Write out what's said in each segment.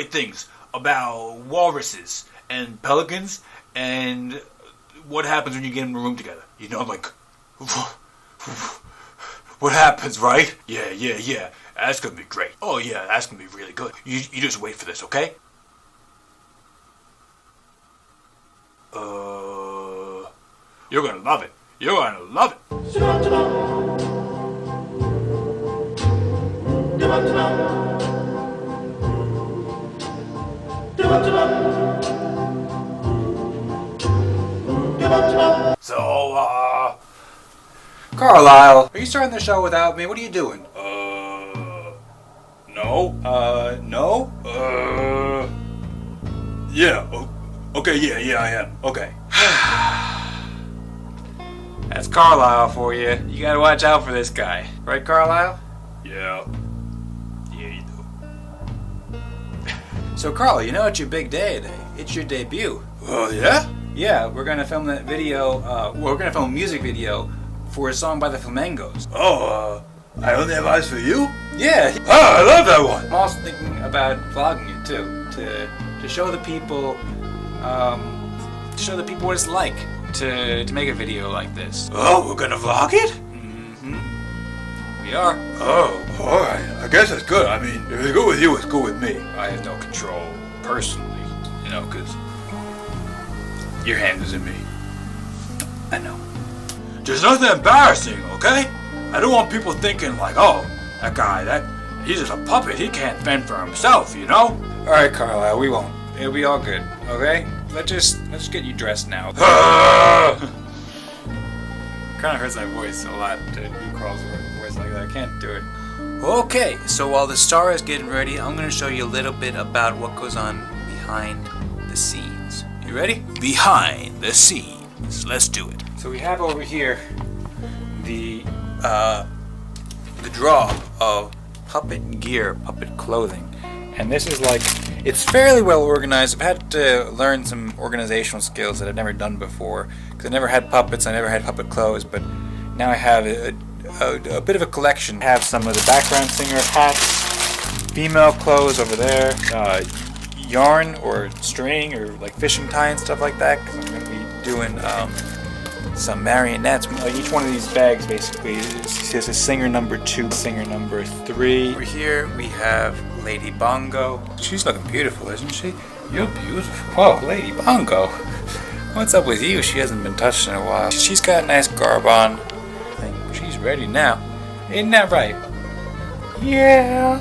great things about walruses and pelicans and what happens when you get in a room together. You know, like, what happens, right? Yeah. That's gonna be great. Oh yeah, that's gonna be really good. You just wait for this, okay? You're gonna love it. You're gonna love it. So, Carlisle, are you starting the show without me? What are you doing? No. Yeah. Okay, yeah, I am. Okay. That's Carlisle for you. You gotta watch out for this guy. Right, Carlisle? Yeah, you do. So, Carl, you know it's your big day today. It's your debut. Oh, yeah? Yeah, we're gonna film that video, we're gonna film a music video for a song by the Flamingos. Oh, I Only Have Eyes for You? Yeah. Oh, I love that one. I'm also thinking about vlogging it too, to show the people, what it's like to make a video like this. Oh, we're gonna vlog it? Mm-hmm. We are. Oh, alright. I guess that's good. I mean, if it's good with you, it's good with me. I have no control, personally, You know, because your hand is in me. I know. There's nothing embarrassing, okay? I don't want people thinking like, oh, that guy, he's just a puppet. He can't fend for himself, you know? Alright, Carlisle, we won't. It'll be all good, okay? Let's get you dressed now. Kind of hurts my voice a lot to do Carl's voice like that. I can't do it. Okay, so while the star is getting ready, I'm going to show you a little bit about what goes on behind the scenes. You ready? Behind the scenes. Let's do it. So we have over here the draw of puppet gear, puppet clothing. And this is like, it's fairly well organized. I've had to learn some organizational skills that I've never done before, because I never had puppets, I never had puppet clothes, but now I have a bit of a collection. I have some of the background singer hats, female clothes over there, yarn or string or like fishing tie and stuff like that, because I'm going to be doing some marionettes. Each one of these bags basically is a singer number 2, singer number 3. Over here we have Lady Bongo. She's looking beautiful, isn't she? You're beautiful. Whoa, Lady Bongo. What's up with you? She hasn't been touched in a while. She's got a nice garb on. I think she's ready now. Isn't that right? Yeah.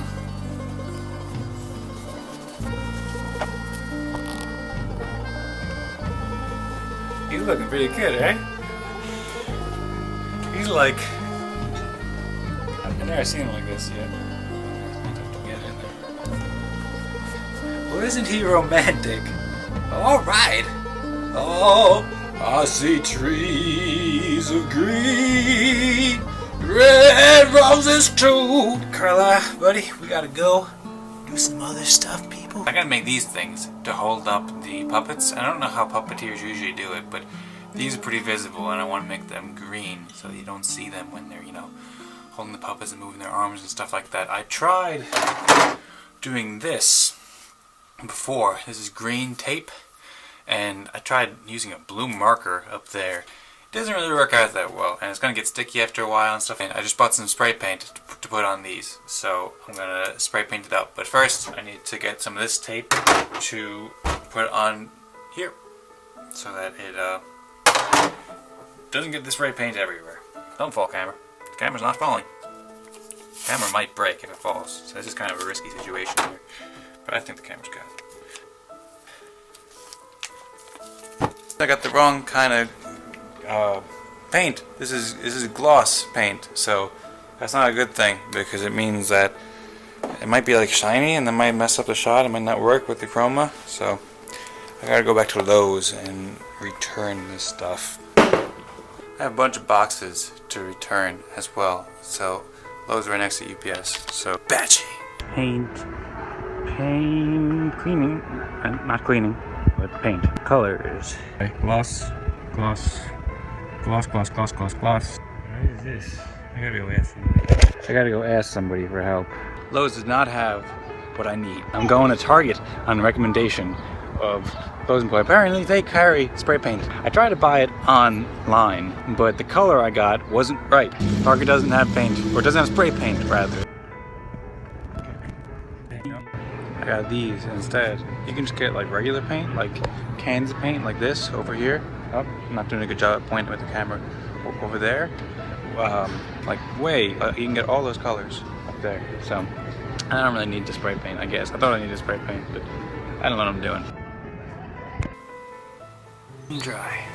He's looking pretty good, eh? He's like, I've never seen him like this yet. Well, isn't he romantic? Alright. Oh, I see trees of green, red roses too. Carla, buddy, we gotta go do some other stuff, people. I gotta make these things to hold up the puppets. I don't know how puppeteers usually do it, but these are pretty visible, and I want to make them green so that you don't see them when they're, holding the puppets and moving their arms and stuff like that. I tried doing this before. This is green tape, and I tried using a blue marker up there. It doesn't really work out that well, and it's going to get sticky after a while and stuff. And I just bought some spray paint to put on these, so I'm going to spray paint it up. But first, I need to get some of this tape to put on here so that it doesn't get the spray paint everywhere. Don't fall, camera. The camera's not falling. The camera might break if it falls, so this is kind of a risky situation here. But I think the camera's good. I got the wrong kind of paint. This is gloss paint, so that's not a good thing, because it means that it might be like shiny and that might mess up the shot. It might not work with the chroma, so I gotta go back to Lowe's and return this stuff. I have a bunch of boxes to return as well, so Lowe's right next to UPS. So batching, cleaning, not cleaning, but paint. Colors. Okay, gloss. What is this? I gotta go ask somebody for help. Lowe's does not have what I need. I'm going to Target on recommendation of Clothes Employee. Apparently they carry spray paint. I tried to buy it online, but the color I got wasn't right. Target doesn't have paint, or doesn't have spray paint rather. I got these instead. You can just get like regular paint, like cans of paint like this over here. Oh, I'm not doing a good job at pointing with the camera. Over there, you can get all those colors up there. So I don't really need to spray paint, I guess. I thought I needed to spray paint, but I don't know what I'm doing. Dry.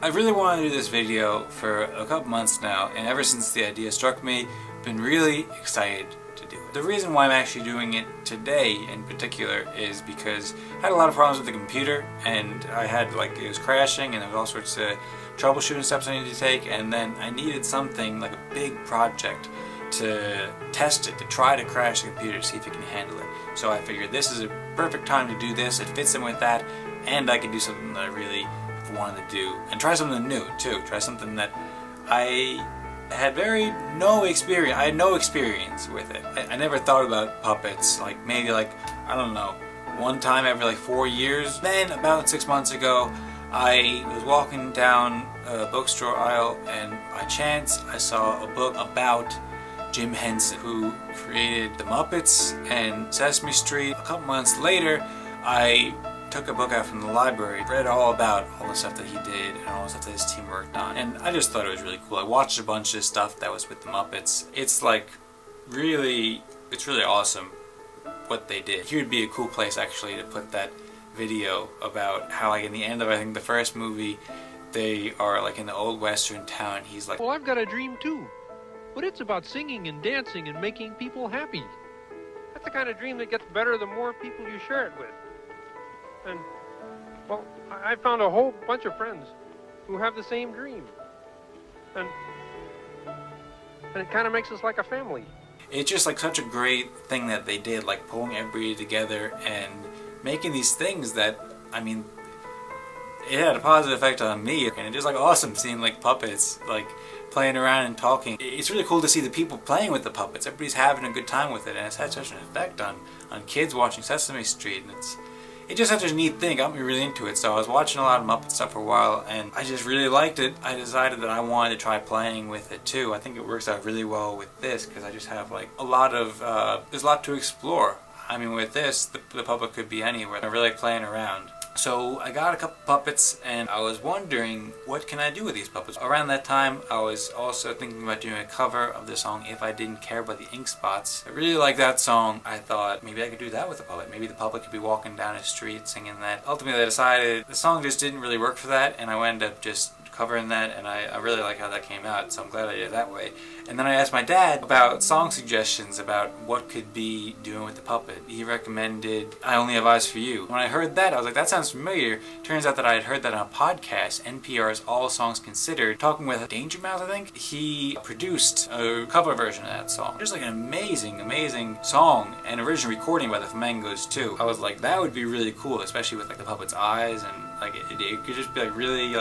I really wanted to do this video for a couple months now, and ever since the idea struck me, I've been really excited to do it. The reason why I'm actually doing it today in particular is because I had a lot of problems with the computer, and I had it was crashing, and there was all sorts of troubleshooting steps I needed to take, and then I needed something like a big project to test it, to try to crash the computer to see if it can handle it. So I figured this is a perfect time to do this. It fits in with that, and I can do something that I really wanted to do, and try something new too. Try something that I had no experience with it. I never thought about puppets, maybe I don't know, one time every 4 years. Then about 6 months ago, I was walking down a bookstore aisle, and by chance I saw a book about Jim Henson, who created The Muppets and Sesame Street. A couple months later, I took a book out from the library, read all about all the stuff that he did and all the stuff that his team worked on, and I just thought it was really cool. I watched a bunch of stuff that was with the Muppets. It's really awesome what they did. Here would be a cool place actually to put that video about how in the end of I think the first movie, they are in the old western town. He's like, well, I've got a dream too, but it's about singing and dancing and making people happy. That's the kind of dream that gets better the more people you share it with. And, well, I found a whole bunch of friends who have the same dream. And it kind of makes us like a family. It's just such a great thing that they did, pulling everybody together and making these things that, it had a positive effect on me. And it's just awesome seeing puppets, playing around and talking. It's really cool to see the people playing with the puppets. Everybody's having a good time with it, and it's had such an effect on kids watching Sesame Street, and it's just such a neat thing. It got me really into it. So I was watching a lot of Muppet stuff for a while, and I just really liked it. I decided that I wanted to try playing with it too. I think it works out really well with this, because I just have there's a lot to explore. With this, the puppet could be anywhere. I really like playing around. So I got a couple puppets, and I was wondering, what can I do with these puppets? Around that time, I was also thinking about doing a cover of the song If I Didn't Care by the Ink Spots. I really like that song. I thought maybe I could do that with the puppet. Maybe the puppet could be walking down the street singing that. Ultimately, I decided the song just didn't really work for that, and I wound up just covering that, and I really like how that came out, so I'm glad I did it that way. And then I asked my dad about song suggestions about what could be doing with the puppet. He recommended I Only Have Eyes for You. When I heard that, I was like, that sounds familiar. Turns out that I had heard that on a podcast, NPR's All Songs Considered, talking with Danger Mouse, I think. He produced a cover version of that song. Just an amazing, amazing song, and original recording by the Flamingos too. I was like, that would be really cool, especially with the puppet's eyes, and it could just be really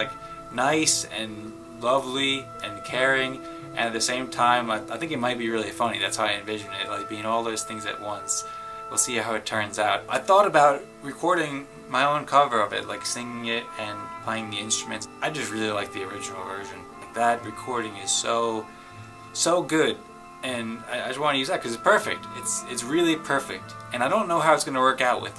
nice and lovely and caring, and at the same time I think it might be really funny. That's how I envision it, being all those things at once. We'll see how it turns out. I thought about recording my own cover of it, singing it and playing the instruments. I just really like the original version. That recording is so good, and I just want to use that because it's perfect. It's really perfect, and I don't know how it's going to work out with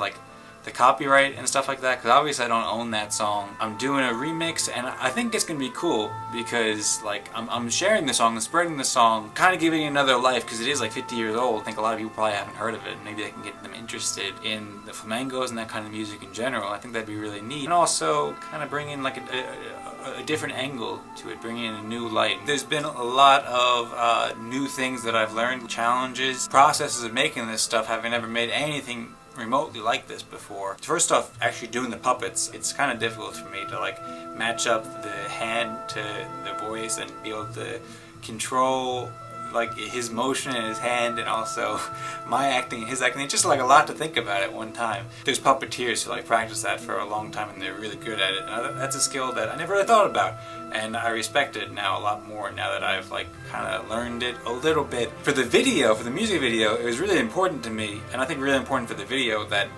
the copyright and stuff like that, because obviously I don't own that song. I'm doing a remix, and I think it's gonna be cool because I'm sharing the song and spreading the song, kind of giving it another life, because it is 50 years old. I think a lot of people probably haven't heard of it. Maybe I can get them interested in the Flamingos and that kind of music in general. I think that'd be really neat, and also kind of bring in a different angle to it, bring in a new light. There's been a lot of new things that I've learned, challenges, processes of making this stuff, having never made anything remotely like this before. First off, actually doing the puppets, it's kind of difficult for me to match up the hand to the voice and be able to control like his motion and his hand, and also my acting and his acting. It's just like a lot to think about at one time. There's puppeteers who like practice that for a long time and they're really good at it. And that's a skill that I never really thought about, and I respect it now a lot more now that I've like kind of learned it a little bit. For the video, for the music video, it was really important to me, and I think really important for the video, that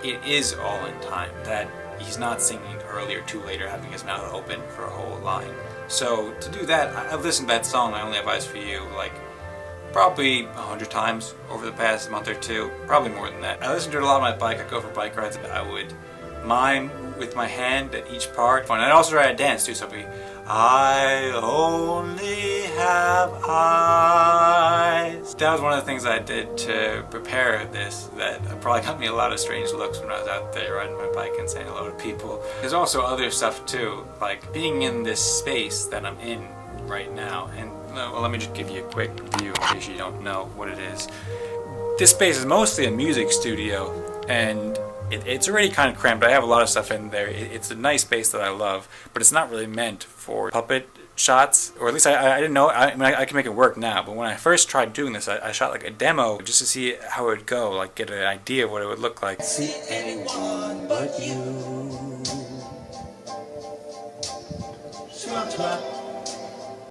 it is all in time, that he's not singing early or too late or having his mouth open for a whole line. So to do that, I've listened to that song, I Only Have Eyes for You, like probably 100 times over the past month or two, probably more than that. I listen to it a lot on my bike. I go for bike rides. I would mime with my hand at each part, and I'd also try to dance too. So it'd be, I only have eyes. That was one of the things I did to prepare this that probably got me a lot of strange looks when I was out there riding my bike and saying hello to people. There's also other stuff too, like being in this space that I'm in right now. And well, let me just give you a quick view in case you don't know what it is. This space is mostly a music studio, and it's already kind of cramped. I have a lot of stuff in there. It's a nice space that I love, but it's not really meant for puppet shots, or at least I didn't know. I mean, I can make it work now, but when I first tried doing this, I shot like a demo just to see how it would go, like get an idea of what it would look like. See anyone but you.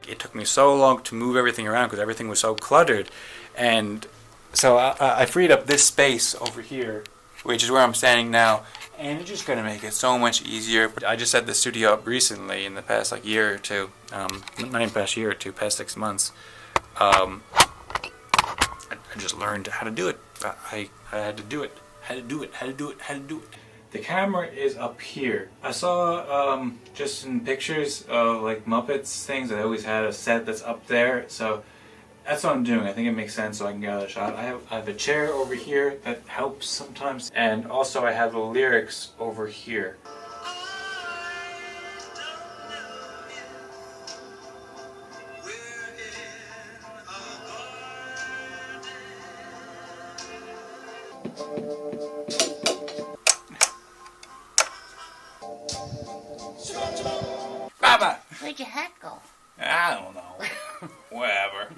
It took me so long to move everything around because everything was so cluttered, and so I freed up this space over here, which is where I'm standing now, and it's just going to make it so much easier. I just set the studio up recently in the past like year or two, not even past year or two, past 6 months. I just learned how to do it. I had to do it. Had to do it. The camera is up here. I saw just in pictures of like Muppets things, I always had a set that's up there, so that's what I'm doing. I think it makes sense so I can get out of the shot. I have a chair over here that helps sometimes, and also I have the lyrics over here. Baba! Where'd your hat go? I don't know. Whatever.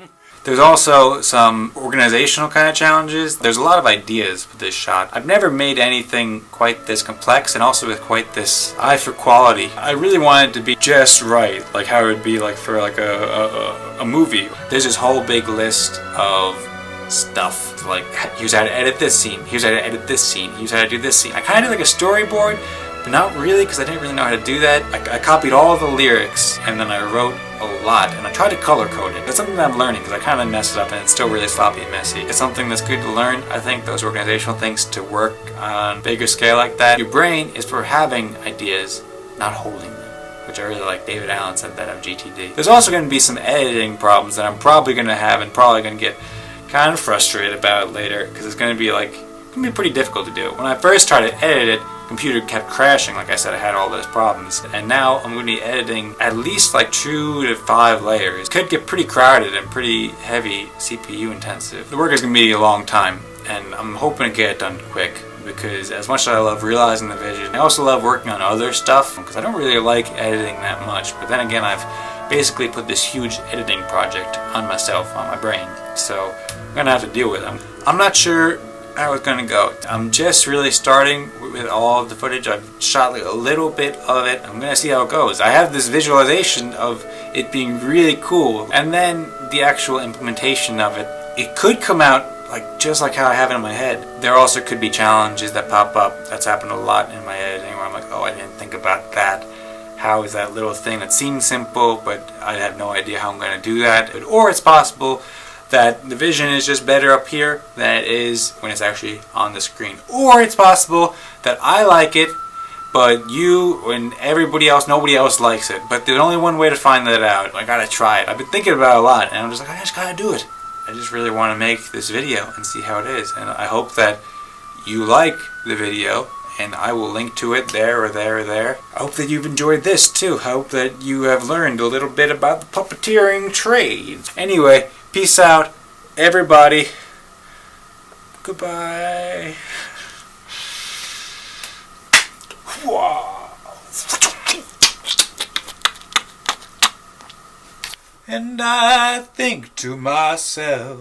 There's also some organizational kind of challenges. There's a lot of ideas with this shot. I've never made anything quite this complex and also with quite this eye for quality. I really wanted it to be just right, like how it would be like for like a movie. There's this whole big list of stuff, like here's how to edit this scene, here's how to edit this scene, here's how to do this scene. I kind of did like a storyboard, but not really because I didn't really know how to do that. I copied all the lyrics and then I wrote a lot, and I tried to color code it. It's something that I'm learning because I kind of messed it up and it's still really sloppy and messy. It's something that's good to learn. I think those organizational things to work on bigger scale like that. Your brain is for having ideas, not holding them, which I really like. David Allen said that of GTD. There's also going to be some editing problems that I'm probably going to have and probably going to get kind of frustrated about later because it's going to be pretty difficult to do. When I first started to edit it, computer kept crashing. Like I said, I had all those problems, and now I'm going to be editing at least like 2 to 5 layers. It could get pretty crowded and pretty heavy CPU intensive. The work is going to be a long time, and I'm hoping to get it done quick because as much as I love realizing the vision, I also love working on other stuff because I don't really like editing that much. But then again, I've basically put this huge editing project on myself, on my brain, so I'm going to have to deal with them. I'm not sure how it's going to go. I'm just really starting with all of the footage. I've shot like a little bit of it. I'm going to see how it goes. I have this visualization of it being really cool, and then the actual implementation of it, it could come out like just like how I have it in my head. There also could be challenges that pop up. That's happened a lot in my editing where I'm like, oh, I didn't think about that. How is that little thing that seems simple, but I have no idea how I'm going to do that. Or it's possible that the vision is just better up here than it is when it's actually on the screen. Or it's possible that I like it, but you and everybody else, nobody else likes it. But there's only one way to find that out. I gotta try it. I've been thinking about it a lot, and I'm just like, I just gotta do it. I just really want to make this video and see how it is. And I hope that you like the video, and I will link to it there or there or there. I hope that you've enjoyed this too. I hope that you have learned a little bit about the puppeteering trade. Anyway, peace out, everybody. Goodbye. Wow. And I think to myself,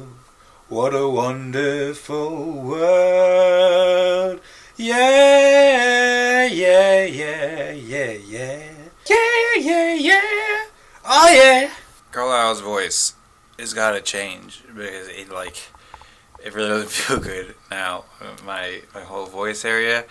what a wonderful world. Yeah, yeah, yeah, yeah, yeah. Yeah, yeah, yeah. Oh, yeah. Carlisle's voice has got to change because it really doesn't feel good now. My whole voice area.